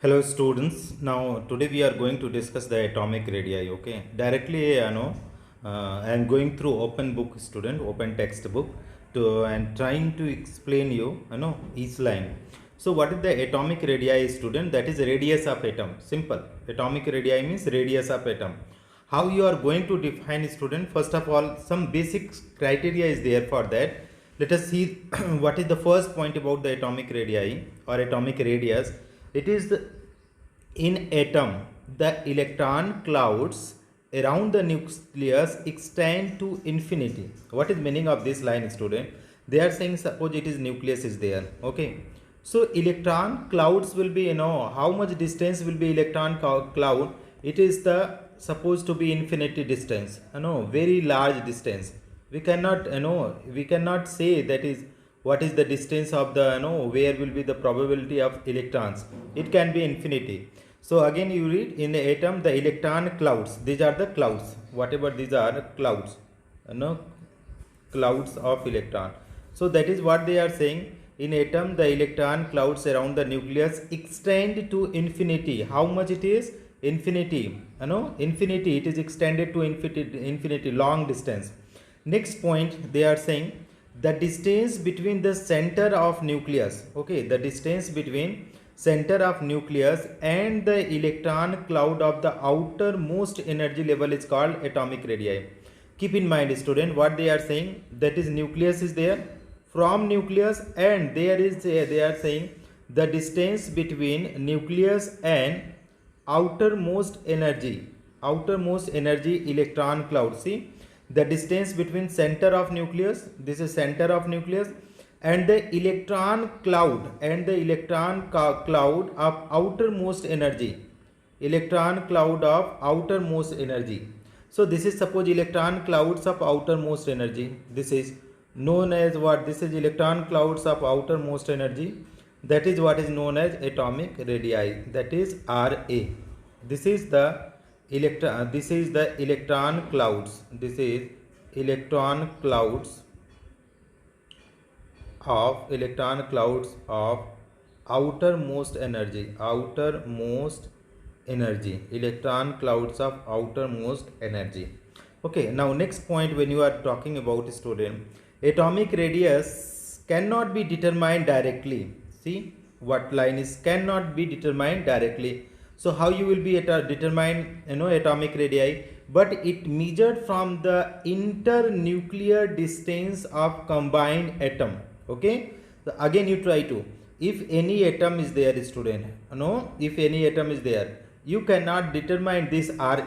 Hello students. Now today we are going to discuss the atomic radii. Okay, directly I am going through open book student, open textbook and trying to explain you each line. So what is the atomic radii student? That is radius of atom. Simple. Atomic radii means radius of atom. How you are going to define student? First of all, some basic criteria is there for that. Let us see what is the first point about the atomic radii or atomic radius. It is in atom, the electron clouds around the nucleus extend to infinity. What is meaning of this line, student? They are saying suppose it is nucleus is there. Okay, so electron clouds will be, how much distance will be electron cloud? It is the supposed to be infinity distance, very large distance. We cannot, we cannot say that is what is the distance of the, where will be the probability of electrons. It can be infinity. So again you read in the atom, the electron clouds, these are the clouds, whatever these are clouds, clouds of electron. So that is what they are saying. In atom, the electron clouds around the nucleus extend to infinity. How much it is? Infinity. Infinity. It is extended to infinity, long distance. Next point, they are saying the distance between the center of nucleus. Okay, the distance between center of nucleus and the electron cloud of the outermost energy level is called atomic radii. Keep in mind, student, what they are saying, that is nucleus is there. From nucleus, and there is they are saying the distance between nucleus and outermost energy electron cloud. See, the distance between center of nucleus, this is center of nucleus, and the electron cloud of outermost energy, So this is suppose electron clouds of outermost energy. This is known as what? This is electron clouds of outermost energy. That is what is known as atomic radii. That is Ra. This is the electron. This is the electron clouds. This is electron clouds of outermost energy. Electron clouds of outermost energy. Okay. Now next point, when you are talking about, student, atomic radius cannot be determined directly. See what line is cannot be determined directly. So how you will be determine atomic radii? But it measured from the internuclear distance of combined atom. Okay. So again you try to, if any atom is there, student, if any atom is there, you cannot determine this Ra.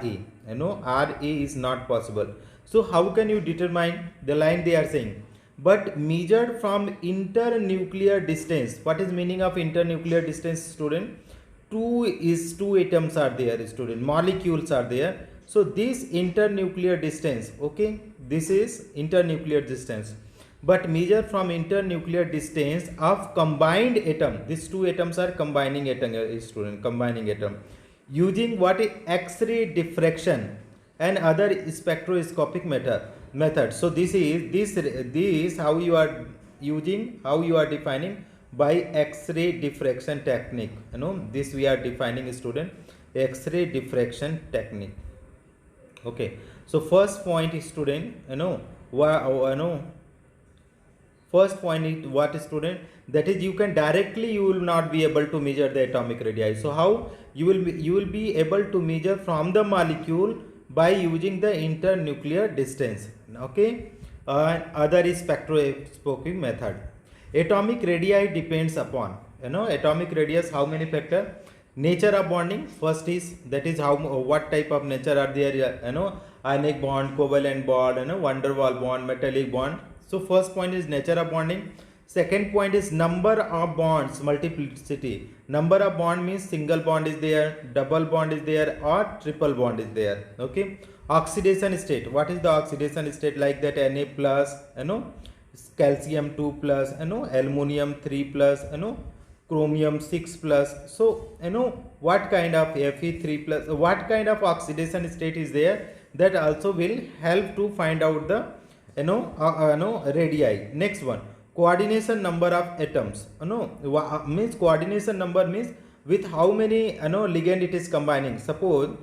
Ra is not possible. So how can you determine the line? They are saying, but measured from internuclear distance. What is meaning of internuclear distance, student? Two atoms are there, student, molecules are there. So this internuclear distance, okay, this is internuclear distance, but measure from internuclear distance of combined atom. These two atoms are combining atom, student, combining atom, using what is X-ray diffraction and other spectroscopic method. So this is how you are using, how you are defining by X-ray diffraction technique. This we are defining, student, X-ray diffraction technique. Okay. So first point is, student, first point is what, student? That is you can directly, you will not be able to measure the atomic radii. So how you will be able to measure from the molecule by using the internuclear distance. Okay. Other is spectroscopic method. Atomic radii depends upon, atomic radius, how many factor? Nature of bonding. First is, that is how, what type of nature are there, ionic bond, covalent bond, van der Waals bond, metallic bond. So first point is nature of bonding. Second point is number of bonds, multiplicity. Number of bond means single bond is there, double bond is there, or triple bond is there. Okay. Oxidation state. What is the oxidation state? Like that Na plus, calcium 2 plus, aluminum 3 plus, chromium 6 plus. So what kind of Fe3 plus, what kind of oxidation state is there, that also will help to find out the radii. Next one, coordination number of atoms. Means coordination number means with how many ligand it is combining. Suppose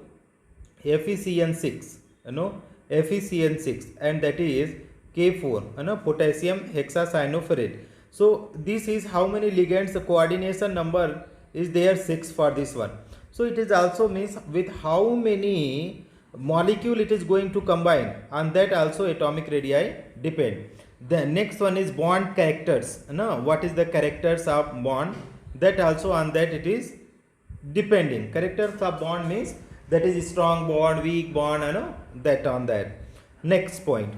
FeCN6, FeCN6, and that is K4, potassium hexacyanoferrate. So this is how many ligands, the coordination number is there 6 for this one. So it is also means with how many molecule it is going to combine, and that also atomic radii depend. The next one is bond characters. What is the characters of bond? That also on that it is depending. Characters of bond means that is strong bond, weak bond, that on that. Next point.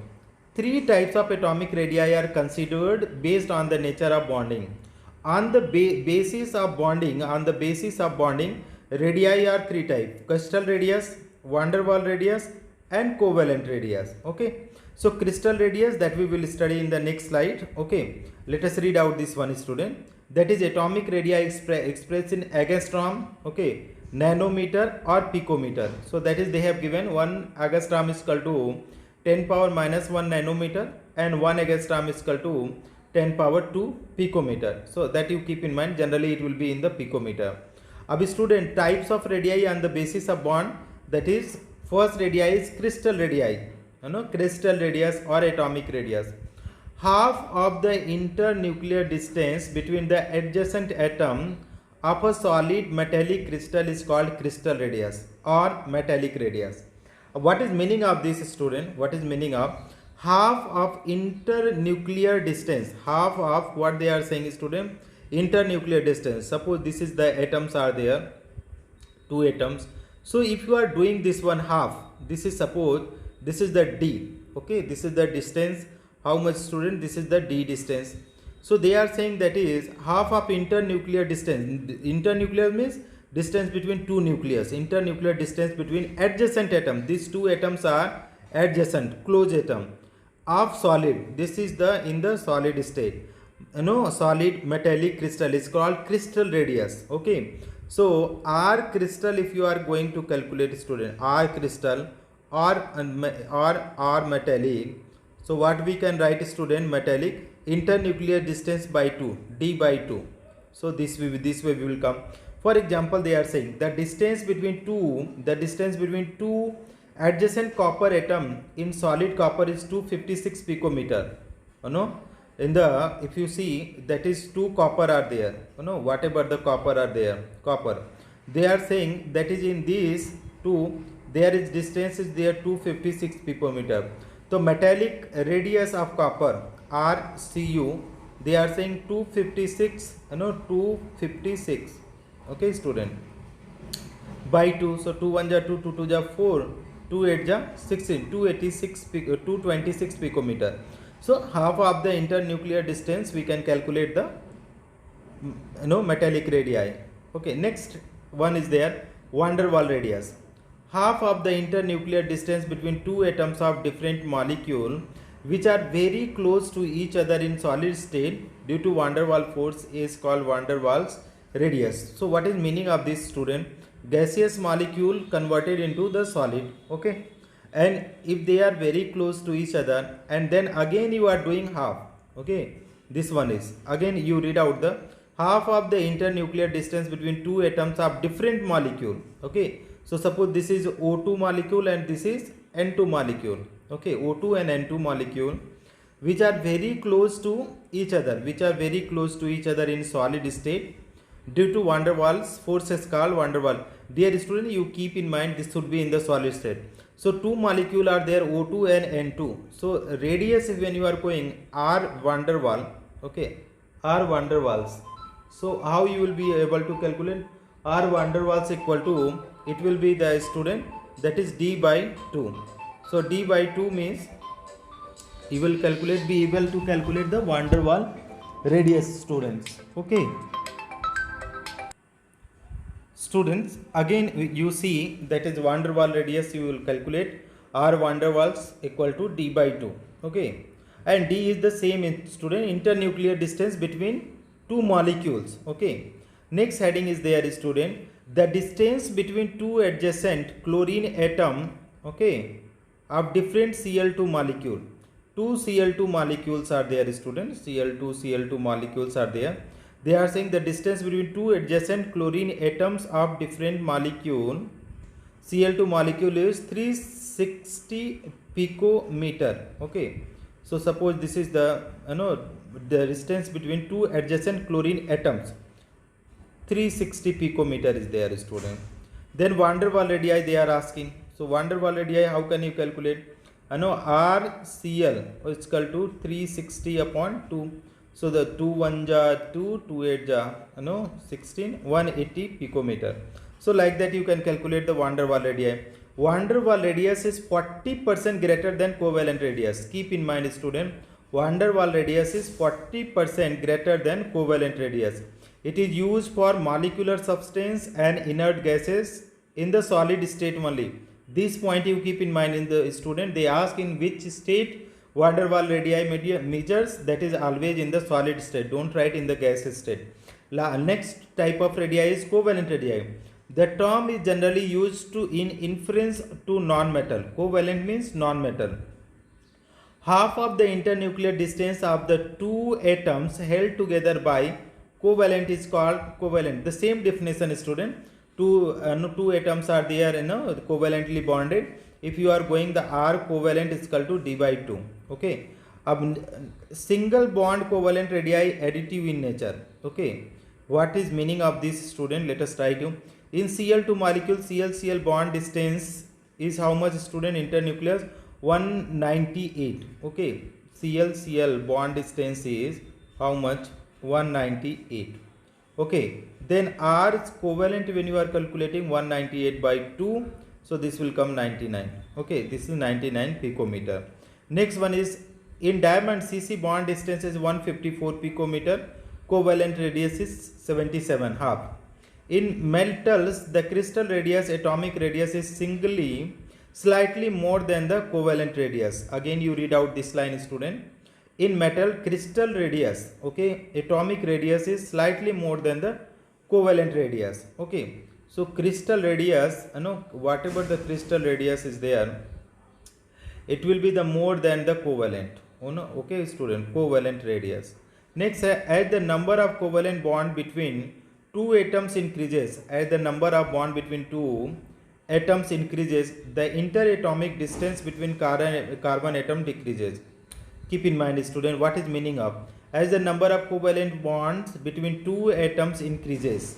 3 types of atomic radii are considered based on the nature of bonding. On the basis of bonding, radii are 3 types: crystal radius, van der Waals radius, and covalent radius. Okay. So crystal radius, that we will study in the next slide. Okay. Let us read out this one, student. That is atomic radii expressed in angstrom, okay, nanometer or picometer. So that is they have given 1 angstrom is equal to 10 power minus 1 nanometer, and 1 angstrom is equal to 10 power 2 picometer. So that you keep in mind, generally it will be in the picometer. Abhi student, types of radii on the basis of bond, that is first radii is crystal radii, crystal radius or atomic radius. Half of the internuclear distance between the adjacent atom of a solid metallic crystal is called crystal radius or metallic radius. What is meaning of this, student? What is meaning of half of internuclear distance? Half of what they are saying, student? Internuclear distance. Suppose this is the atoms are there, 2 atoms. So if you are doing this one half, this is suppose this is the D. Okay, this is the distance. How much, student? This is the D distance. So they are saying that is half of internuclear distance. Internuclear means distance between 2 nucleus. Internuclear distance between adjacent atom. These 2 atoms are adjacent, close atom of solid. This is the in the solid state. Solid metallic crystal is called crystal radius. Okay. So R crystal, if you are going to calculate, student, R crystal or R metallic. So what we can write, student? Metallic, internuclear distance by 2, D by 2. So this way we will come. For example, they are saying the distance between two adjacent copper atom in solid copper is 256 picometer. In the, if you see, that is 2 copper are there. Whatever the copper are there, copper. They are saying that is in these 2, there is distance is there 256 picometer. So metallic radius of copper RCU, they are saying 256, 256. Okay, student, by 2. So 2 1 ja 2, 2 2 ja 4, 2 8 ja 16, 226 picometer. So half of the internuclear distance we can calculate the metallic radii. Okay, next one is there, van der Waals radius. Half of the internuclear distance between 2 atoms of different molecule which are very close to each other in solid state due to van der Waals force is called van der Waals radius. So what is meaning of this, student? Gaseous molecule converted into the solid. Okay, and if they are very close to each other, and then again you are doing half. Okay, this one is again you read out the half of the internuclear distance between 2 atoms of different molecule. Okay, so suppose this is O2 molecule and this is N2 molecule. Okay, O2 and N2 molecule which are very close to each other, in solid state due to van der Waals forces called van der Waals. Dear student, you keep in mind this should be in the solid state. So 2 molecule are there, O2 and N2. So radius, when you are going R van der Waals, okay, R van der Waals. So how you will be able to calculate R van der Waals equal to, it will be the, student, that is D by 2. So D by 2 means you will be able to calculate the van der Waals radius, students. Okay, students, again you see that is van der Waals radius, you will calculate R van der Waals equal to D by 2. Okay, and D is the same, student, internuclear distance between 2 molecules. Okay, next heading is there, student, the distance between 2 adjacent chlorine atom, okay, of different Cl2 molecule. 2 Cl2 molecules are there, students, Cl2 molecules are there. They are saying the distance between two adjacent chlorine atoms of different molecule, Cl2 molecule, is 360 picometer. Okay, so suppose this is the the distance between two adjacent chlorine atoms, 360 picometer is there, student. Then van der Waals radii they are asking. So van der Waals radii, how can you calculate? RCl is equal to 360 upon 2. So the 2 1 ja 2, 2 8 ja 16, 180 picometer. So like that you can calculate the van der Waals radii. Van der Waals radius is 40% greater than covalent radius. Keep in mind, student, van der Waals radius is 40% greater than covalent radius. It is used for molecular substance and inert gases in the solid state only. This point you keep in mind in the student. They ask in which state van der Waals radii measures, that is always in the solid state. Don't write in the gas state. Next type of radii is covalent radii. The term is generally used to in inference to non-metal. Covalent means non-metal. Half of the internuclear distance of the two atoms held together by covalent is called covalent. The same definition, student. Two atoms are there, covalently bonded. If you are going the R covalent is equal to d by 2. Okay. Single bond covalent radii additive in nature. Okay. What is meaning of this, student? Let us try to. In Cl2 molecule, Cl-Cl bond distance is how much, student? Internucleus 198. Okay. Cl-Cl bond distance is how much? 198. Okay. Then R is covalent when you are calculating 198 by 2. So this will come 99. Okay. This is 99 picometer. Next one is in diamond, Cc bond distance is 154 picometer. Covalent radius is 77 half. In metals, the crystal radius, atomic radius is slightly more than the covalent radius. Again, you read out this line, student. In metal, crystal radius, okay, atomic radius is slightly more than the covalent radius. Okay, so crystal radius, whatever the crystal radius is there, it will be the more than the covalent. Okay, student, covalent radius. Next, as the number of covalent bond between two atoms increases, as the number of bond between two atoms increases, the interatomic distance between carbon atom decreases. Keep in mind, student, what is meaning of? As the number of covalent bonds between two atoms increases,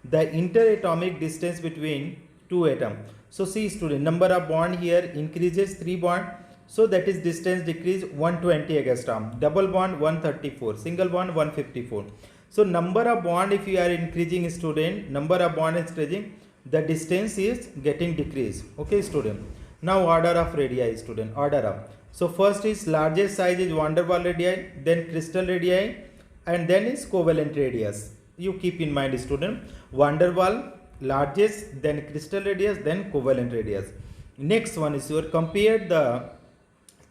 the interatomic distance between two atoms. So see, student, number of bond here increases 3 bond. So that is distance decrease 120 angstrom. Double bond 134. Single bond 154. So number of bond, if you are increasing, student, number of bond is increasing, the distance is getting decreased. Okay, student. Now order of radii, student. Order of. So first is largest size is van der Waals radii, then crystal radii, and then is covalent radius. You keep in mind, student, van der Waals largest, then crystal radius, then covalent radius. Next one is your compare the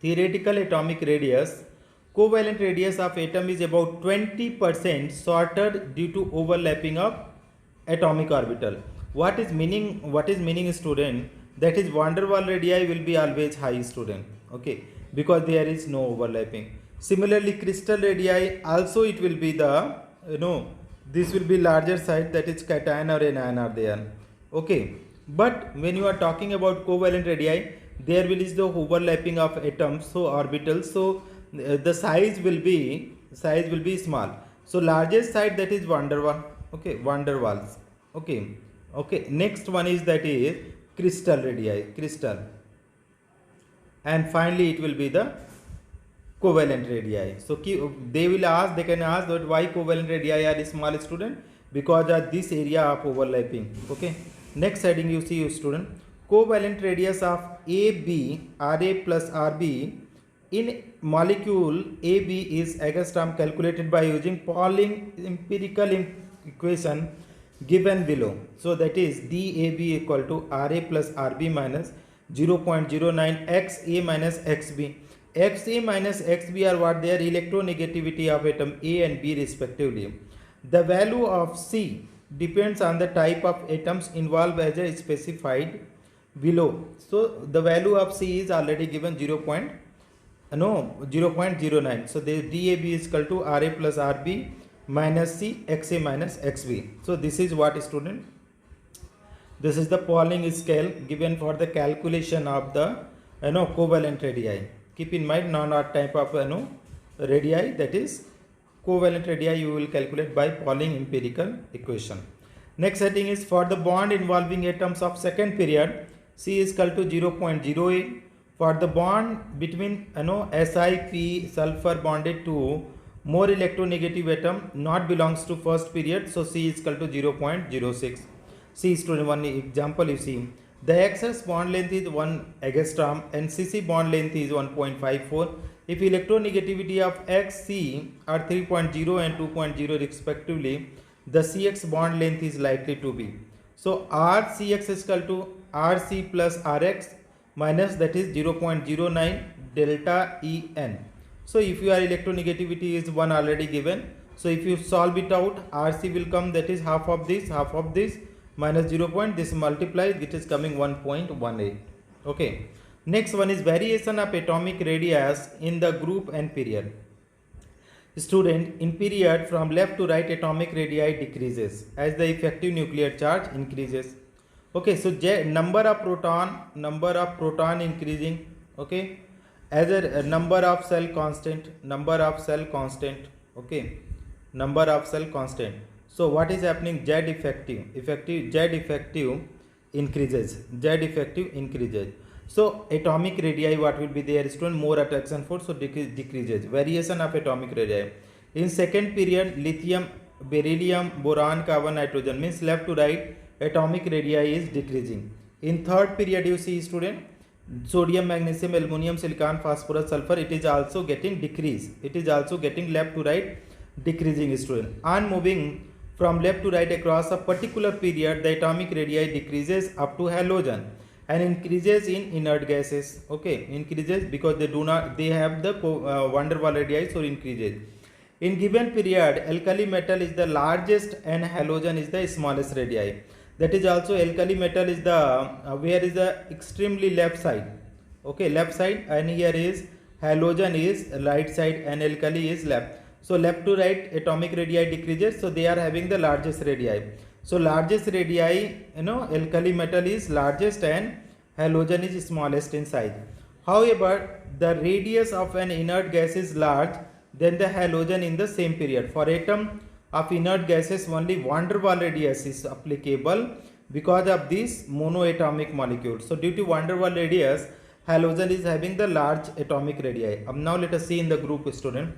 theoretical atomic radius. Covalent radius of atom is about 20% shorter due to overlapping of atomic orbital. What is meaning, student? That is van der Waals radii will be always high, student. Okay, because there is no overlapping. Similarly, crystal radii also it will be the this will be larger side, that is cation or anion are there. Okay, but when you are talking about covalent radii, there will is the overlapping of atoms, so orbitals. So the size will be small. So largest side, that is van der Waals. Okay, van der Waals. Okay. Next one is that is crystal radii, crystal. And finally, it will be the covalent radii. So they can ask that why covalent radii are small, student? Because of this area of overlapping. Okay. Next heading you see, student. Covalent radius of AB, Ra plus Rb in molecule AB is angstrom calculated by using Pauling empirical equation given below. So that is dAb equal to Ra plus Rb minus 0.09 XA minus XB. XA minus XB are what? They are electronegativity of atom A and B respectively. The value of C depends on the type of atoms involved as a specified below. So the value of C is already given 0.09. So the dAb is equal to Ra plus Rb minus C XA minus XB. So this is what, student, this is the Pauling scale given for the calculation of the covalent radii. Keep in mind non-odd type of radii, that is covalent radii, you will calculate by Pauling empirical equation. Next setting is for the bond involving atoms of second period, C is equal to 0.08. For the bond between SiP sulfur bonded to more electronegative atom not belongs to first period, so C is equal to 0.06. See, student, one example you see. The XS bond length is 1 angstrom and CC bond length is 1.54. If electronegativity of XC are 3.0 and 2.0 respectively, the CX bond length is likely to be. So RCX is equal to RC plus RX minus, that is 0.09 delta En. So if your electronegativity is 1 already given, so if you solve it out, RC will come, that is half of this minus 0. This multiplied, it is coming 1.18. Okay. Next one is variation of atomic radius in the group and period. Student, in period from left to right, atomic radii decreases as the effective nuclear charge increases. Okay, so number of proton increasing. Okay, as a number of cell constant. Okay, number of cell constant. So what is happening? Z effective increases. So atomic radii, what will be there, student? More attraction force, so decreases. Variation of atomic radii. In second period, lithium, beryllium, boron, carbon, nitrogen, means left to right, atomic radii is decreasing. In third period, you see, student, sodium, magnesium, aluminum, silicon, phosphorus, sulfur, it is also getting decrease. It is also getting left to right decreasing, student. On moving from left to right across a particular period, the atomic radii decreases up to halogen and increases in inert gases. Okay, increases because they have the van der Waals radii, so increases. In given period, alkali metal is the largest and halogen is the smallest radii. That is also alkali metal is the where is the extremely left side. Okay, left side, and here is halogen is right side and alkali is left. So left to right atomic radii decreases, so they are having the largest radii. So largest radii, alkali metal is largest and halogen is smallest in size. However, the radius of an inert gas is large than the halogen in the same period. For atom of inert gases, only van der Waals radius is applicable because of this monoatomic molecule. So due to van der Waals radius, halogen is having the large atomic radii. Now let us see in the group, student.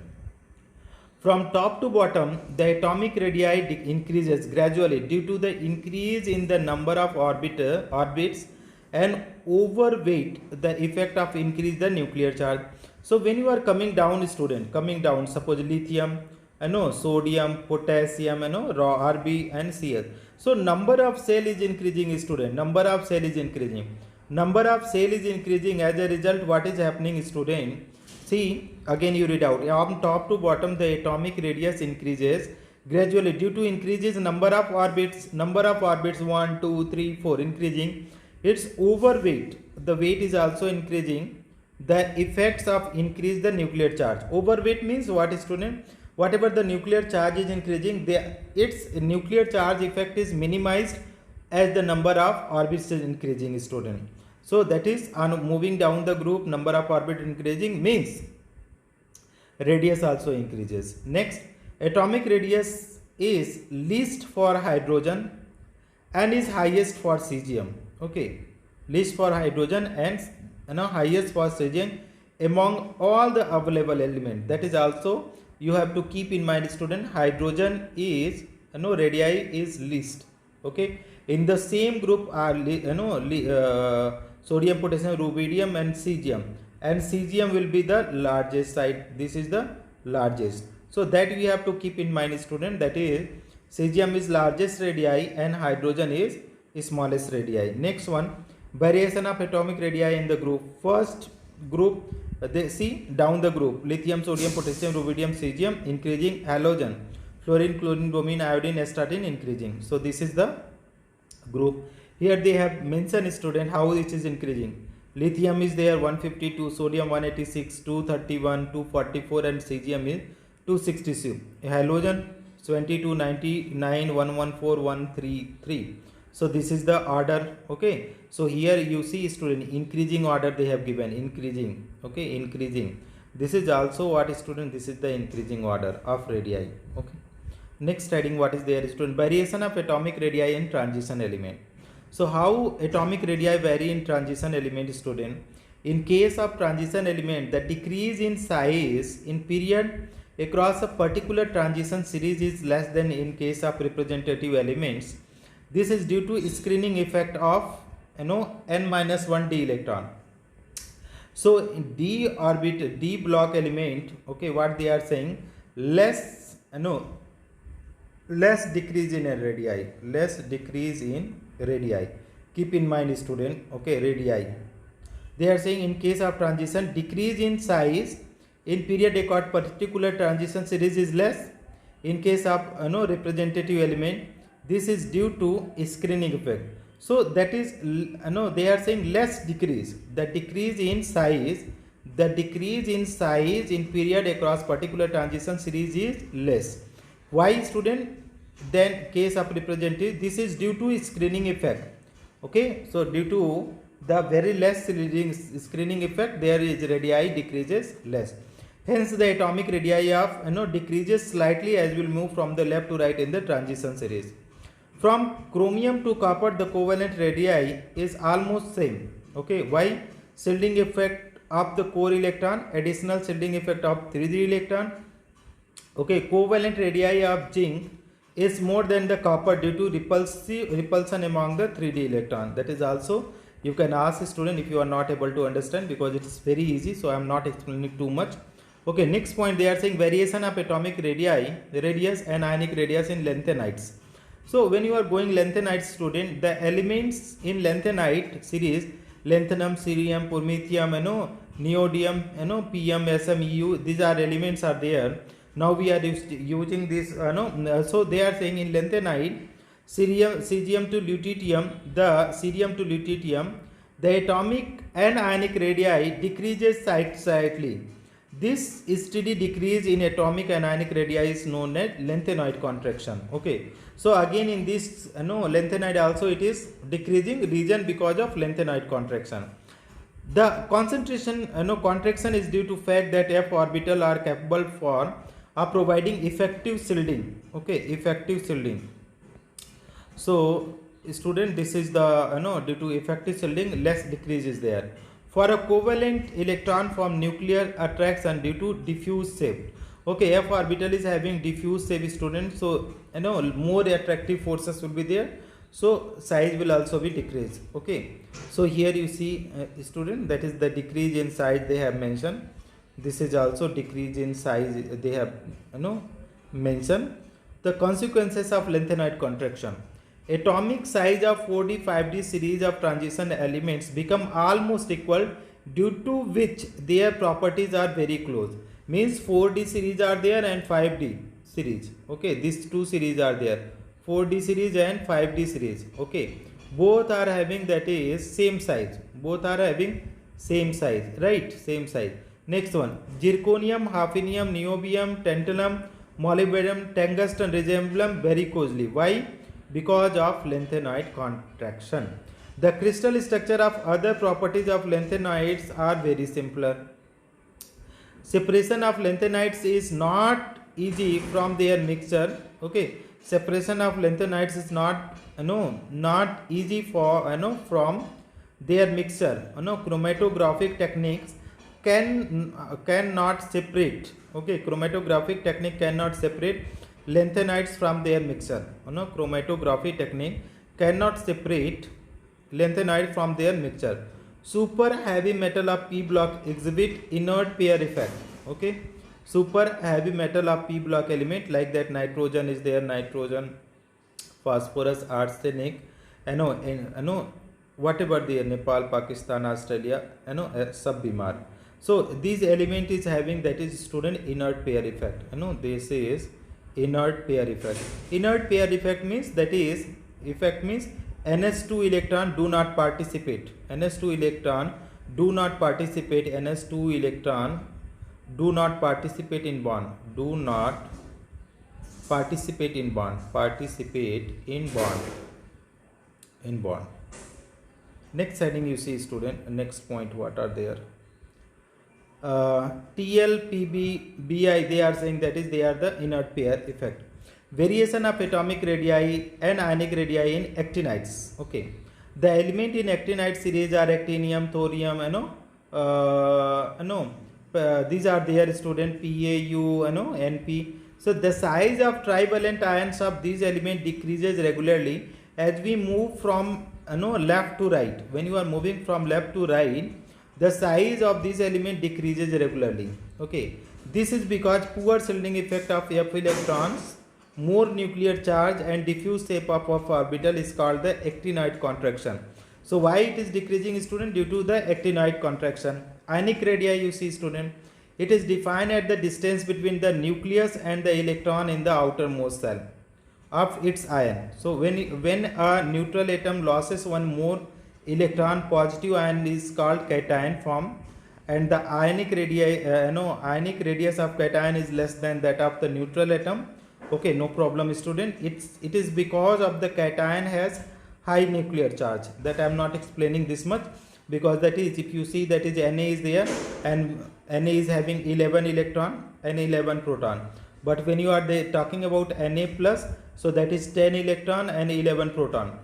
From top to bottom, the atomic radii increases gradually due to the increase in the number of orbits and overweight the effect of increase the nuclear charge. So when you are coming down, student, suppose lithium, sodium, potassium, Rb and Cl. So number of cell is increasing, student. Number of cell is increasing. As a result, what is happening, student? See, again you read out. From top to bottom, the atomic radius increases gradually due to increases number of orbits. 1, 2, 3, 4 increasing. Its overweight, the weight is also increasing. The effects of increase the nuclear charge. Overweight means what, student? Whatever the nuclear charge is increasing, its nuclear charge effect is minimized as the number of orbits is increasing, student. So that is on moving down the group, number of orbit increasing means radius also increases. Next, atomic radius is least for hydrogen and is highest for cesium. Okay, least for hydrogen and highest for cesium among all the available elements. That is also you have to keep in mind, student. Hydrogen is radii is least. Okay, in the same group are sodium, potassium, rubidium and cesium will be the largest side. This is the largest, so that we have to keep in mind, student, that is cesium is largest radii and hydrogen is smallest radii. Next one, variation of atomic radii in the group. First group, they see down the group, lithium, sodium, potassium, rubidium, cesium increasing, halogen, fluorine, chlorine, bromine, iodine, astatine increasing. So this is the group. Here they have mentioned, student, how it is increasing. Lithium is there 152, sodium 186, 231, 244 and cesium is 266. Halogen, 72, 99, 114, 133. So this is the order. Okay, so here you see student increasing order they have given, increasing. Okay, increasing. This is also what student, this is the increasing order of radii. Okay, next heading, what is there student? Variation of atomic radii in transition element. So how atomic radii vary in transition element student? In case of transition element, the decrease in size in period across a particular transition series is less than in case of representative elements. This is due to screening effect of n-1 d electron. So in d orbit, d block element, okay, what they are saying, less decrease in radii, less decrease in radii. Keep in mind student, okay, radii. They are saying in case of transition, decrease in size in period across particular transition series is less. In case of representative element, this is due to screening effect. So that is they are saying less decrease. The decrease in size in period across particular transition series is less. Why student? Then case of representative, this is due to screening effect. Okay, so due to the very less screening effect, there is radii decreases less. Hence the atomic radii of decreases slightly as we will move from the left to right in the transition series. From chromium to copper, the covalent radii is almost same. Okay, why? Shielding effect of the core electron, additional shielding effect of 3d electron. Okay, covalent radii of zinc is more than the copper due to repulsion among the 3d electron. That is also, you can ask a student if you are not able to understand, because it is very easy, so I am not explaining too much. Okay, next point, they are saying variation of atomic radii, radius and ionic radius in lanthanides. So when you are going lanthanide student, the elements in lanthanide series, lanthanum, cerium, promethium, neodymium, pm, sm, eu, these are elements are there. Now we are using this, so they are saying in lanthanide, cesium to lutetium, the atomic and ionic radii decreases slightly. This steady decrease in atomic and ionic radii is known as lanthanoid contraction. Okay, so again in this lanthanide also it is decreasing region because of lanthanoid contraction. The concentration contraction is due to fact that f orbital are capable of providing effective shielding. Okay, effective shielding. So student, this is the due to effective shielding, less decrease is there. For a covalent electron from nuclear attraction due to diffuse shape. Okay, f orbital is having diffuse shape student, so more attractive forces will be there, so size will also be decreased. Okay, so here you see student, that is the decrease in size they have mentioned. This is also decrease in size they have mentioned. The consequences of lanthanoid contraction. Atomic size of 4d 5d series of transition elements become almost equal, due to which their properties are very close. Means 4d series are there and 5d series. Okay, these two series are there, 4d series and 5d series. Okay, both are having, that is, same size. Both are having same size, right? Same size. Next one, zirconium, hafnium, niobium, tantalum, molybdenum, tungsten resemble very closely. Why? Because of lanthanoid contraction. The crystal structure of other properties of lanthanoids are very simpler. Separation of lanthanides is not easy from their mixture. Okay, separation of lanthanides is not easy for from their mixture. Chromatographic techniques cannot separate. Okay, chromatographic technique cannot separate lanthanides from their mixture. Chromatography technique cannot separate lanthanide from their mixture. Super heavy metal of p block exhibit inert pair effect. Okay, super heavy metal of p block element, like that nitrogen is there, nitrogen, phosphorus, arsenic, whatever the Nepal, Pakistan, Australia, sub bimar. So these element is having, that is student, inert pair effect. This is inert pair effect. Inert pair effect means, that is, effect means ns2 electron do not participate. ns2 electron do not participate. ns2 electron do not participate in bond. Do not participate in bond, participate in bond, in bond. Next heading you see student, next point what are there? TL, PB, BI, they are saying that is they are the inert pair effect. Variation of atomic radii and ionic radii in actinides. Okay, the element in actinide series are actinium, thorium, these are their student PAU, NP. So the size of trivalent ions of these elements decreases regularly as we move from left to right. When you are moving from left to right, the size of this element decreases regularly. Okay, this is because poor shielding effect of F electrons, more nuclear charge and diffuse shape of orbital is called the actinide contraction. So why it is decreasing student? Due to the actinide contraction. Ionic radii you see student, it is defined at the distance between the nucleus and the electron in the outermost shell of its ion. So when a neutral atom loses one more electron, positive ion is called cation form, and the ionic radii ionic radius of cation is less than that of the neutral atom. Okay, no problem student. It is because of the cation has high nuclear charge, that I am not explaining this much, because that is, if you see, that is Na is there and Na is having 11 electron and 11 proton, but when you are talking about Na plus, so that is 10 electron and 11 proton.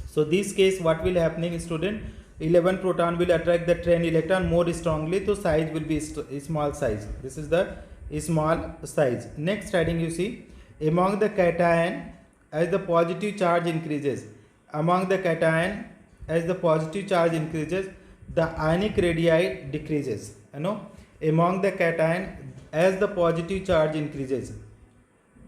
So this case what will happening student, 11 proton will attract the 10 electron more strongly, so size will be small size. This is the small size. Next heading you see, among the cation as the positive charge increases, among the cation as the positive charge increases, the ionic radii decreases. Among the cation as the positive charge increases,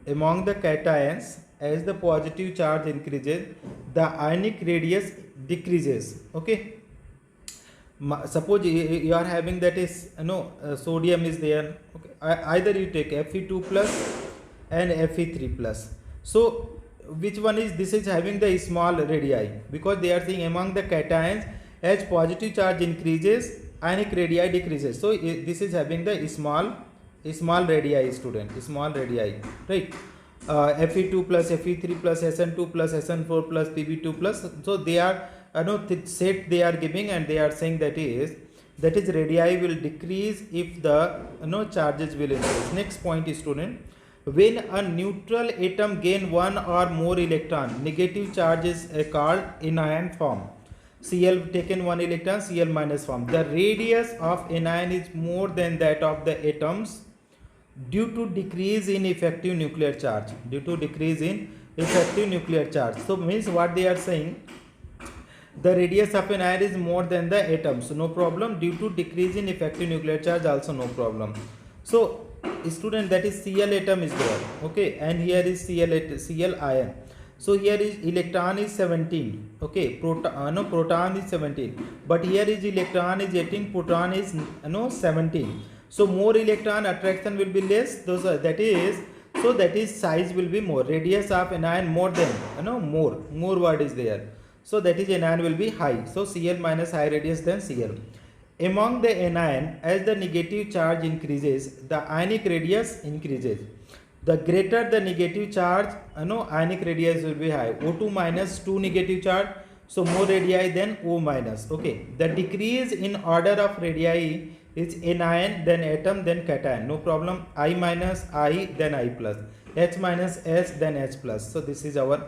among the cations as the positive charge increases, the ionic radius decreases. Okay, suppose you are having that is sodium is there. Okay, either you take Fe2 plus and Fe3 plus. So which one is, this is having the small radii, because they are saying among the cations as positive charge increases, ionic radii decreases. So this is having the small radii student, small radii, right? Fe2 plus, Fe3 plus, Sn2 plus, Sn4 plus, Pb2 plus. So they are set they are giving, and they are saying that is radii will decrease if the charges will increase. Next point is student, when a neutral atom gain one or more electron, negative charge is called anion form. Cl taken one electron, Cl minus form. The radius of anion is more than that of the atoms due to decrease in effective nuclear charge. Due to decrease in effective nuclear charge. So means what they are saying, the radius of an ion is more than the atoms, so no problem. Due to decrease in effective nuclear charge, also no problem. So student, that is Cl atom is there. Okay, and here is Cl ion. So here is electron is 17. Okay, proton is 17, but here is electron is 18, proton is 17. So more electron attraction will be less. That is size will be more. Radius of an ion more than more word is there. So that is anion will be high. So Cl minus high radius than Cl. Among the anion, as the negative charge increases, the ionic radius increases. The greater the negative charge, ionic radius will be high. O2 minus 2 negative charge, so more radii than O minus. Okay, the decrease in order of radii is anion, then atom, then cation. No problem. I minus I, then I plus. H minus S, then H plus. So this is our.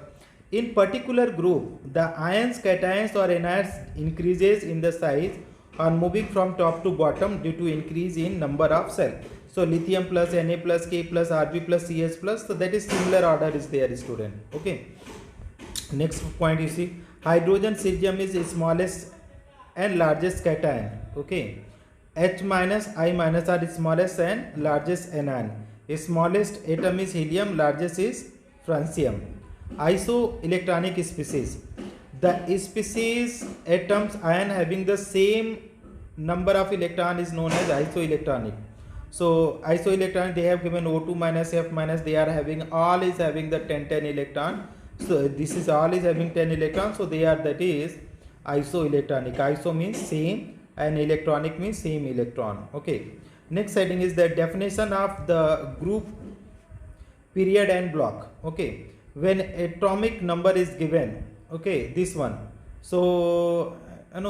In particular group, the ions, cations or anions increases in the size on moving from top to bottom due to increase in number of cells. So lithium plus, Na plus, K plus, Rb plus, Cs plus. So that is similar order is there student. Okay. Next point you see, hydrogen cesium is the smallest and largest cation. Okay. H minus, I minus are the smallest and largest anion. Smallest atom is helium, largest is francium. Isoelectronic species. The species atoms ion having the same number of electron is known as isoelectronic. So isoelectronic, they have given O2 minus, F minus, they are having, all is having the 10 electron. So this is all is having 10 electrons. So they are, that is isoelectronic. Iso means same and electronic means same electron. Okay. Next heading is the definition of the group period and block. Okay, when atomic number is given, okay, this one, so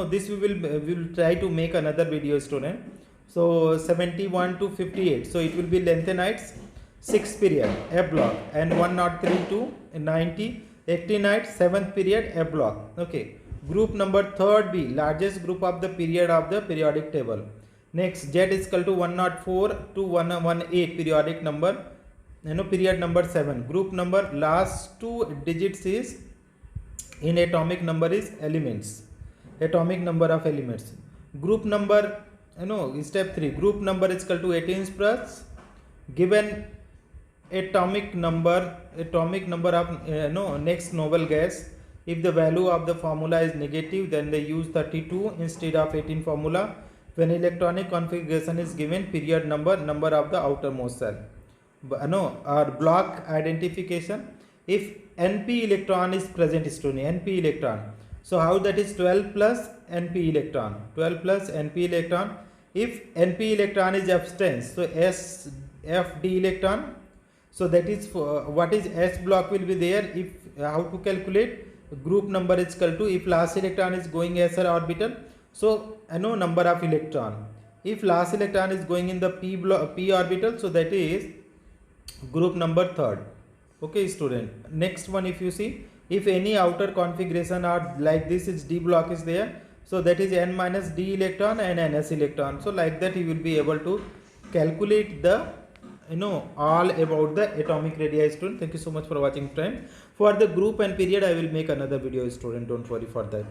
this we will try to make another video, student. So 71 to 58, so it will be lanthanides 6th period F block, and 103 to 90 actinides 7th period F block. Okay, group number third B, largest group of the period of the periodic table. Next, Z is equal to 104 to 118 periodic number, period number 7. Group number last 2 digits is in atomic number is elements, atomic number of elements. Group number, step 3, group number is equal to 18 plus given atomic number of next noble gas. If the value of the formula is negative, then they use 32 instead of 18 formula. When electronic configuration is given, period number of the outermost cell. Or block identification. If NP electron is present, student, NP electron, so how that is 12 plus NP electron, 12 plus NP electron. If NP electron is absent, so SFD electron, so that is what is S block will be there. If how to calculate, group number is equal to, if last electron is going SR orbital, so number of electron. If last electron is going in the P orbital, so that is group number third. Okay, student. Next one, if you see, if any outer configuration are like this, is D block is there, so that is N minus D electron and NS electron. So like that you will be able to calculate the all about the atomic radii, student. Thank you so much for watching, friend. For the group and period I will make another video, student, don't worry for that.